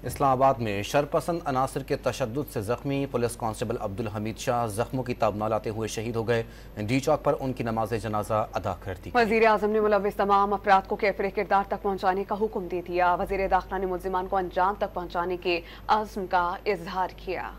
इस्लामाबाद में शरपसंद अनासर के तशद्दुद से जख्मी पुलिस कांस्टेबल अब्दुल हमीद शाह जख्मों की ताब न लाते हुए शहीद हो गए। डी चौक पर उनकी नमाज जनाजा अदा कर दी। वजीर आजम ने मुलव्विस तमाम अफराद को कैफरे किरदार तक पहुँचाने का हुक्म दे दिया। वजीर दाखिला ने मुल्जिमान को अंजाम तक पहुँचाने के अज़्म का इजहार किया।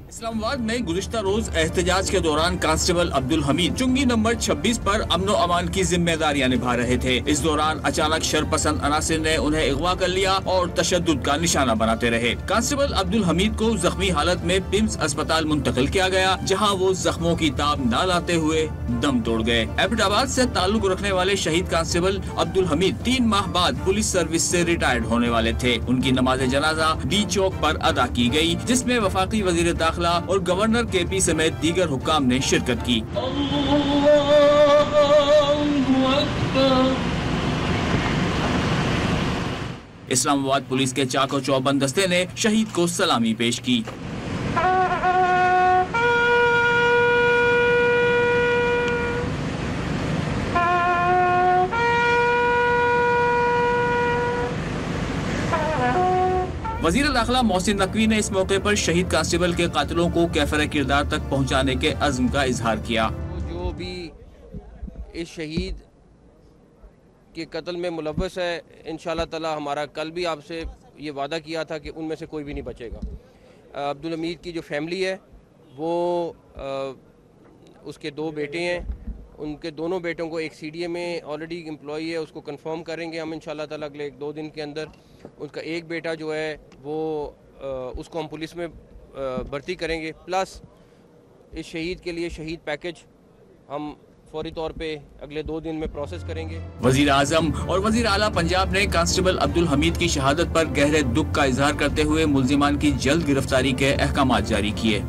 इस्लामाबाद में गुज़िश्ता रोज एहतजाज के दौरान कांस्टेबल अब्दुल हमीद चुंगी नंबर 26 पर अमन अमान की जिम्मेदारियां निभा रहे थे। इस दौरान अचानक शरपसंद अनासिर ने उन्हें अगवा कर लिया और तशद्दुद का निशाना बनाते रहे। कांस्टेबल अब्दुल हमीद को जख्मी हालत में पिम्स अस्पताल मुंतकिल किया गया, जहां वो जख्मों की ताब न लाते हुए दम तोड़ गए। एबटाबाद से ताल्लुक रखने वाले शहीद कांस्टेबल अब्दुल हमीद 3 माह बाद पुलिस सर्विस से रिटायर्ड होने वाले थे। उनकी नमाज जनाजा डी चौक पर अदा की गई, जिसमें वफाकी वजीर दाखिला और गवर्नर केपी समेत दीगर हुक्काम ने शिरकत की। इस्लामाबाद पुलिस के चाको चौबंद दस्ते ने शहीद को सलामी पेश की। वज़ीर दाखिला मोहसिन नकवी ने इस मौके पर शहीद कांस्टेबल के कातिलों को कैफरे किरदार तक पहुंचाने के अज़्म का इजहार किया। जो भी इस शहीद के कत्ल में मुलव्वस है, इंशाअल्लाह ताला हमारा कल भी आपसे ये वादा किया था कि उनमें से कोई भी नहीं बचेगा। अब्दुल हमीद की जो फैमिली है वो उसके 2 बेटे हैं, उनके दोनों बेटों को एक सीडीए में ऑलरेडी एम्प्लॉई है, उसको कंफर्म करेंगे हम इंशाल्लाह ताला अगले 1-2 दिन के अंदर। उसका एक बेटा जो है वो उसको हम पुलिस में भर्ती करेंगे। प्लस इस शहीद के लिए शहीद पैकेज हम फौरी तौर पे अगले 2 दिन में प्रोसेस करेंगे। वजीर आजम और वजीर आला पंजाब ने कांस्टेबल अब्दुल हमीद की शहादत पर गहरे दुख का इजहार करते हुए मुल्जिमान की जल्द गिरफ्तारी के अहकामात जारी किए।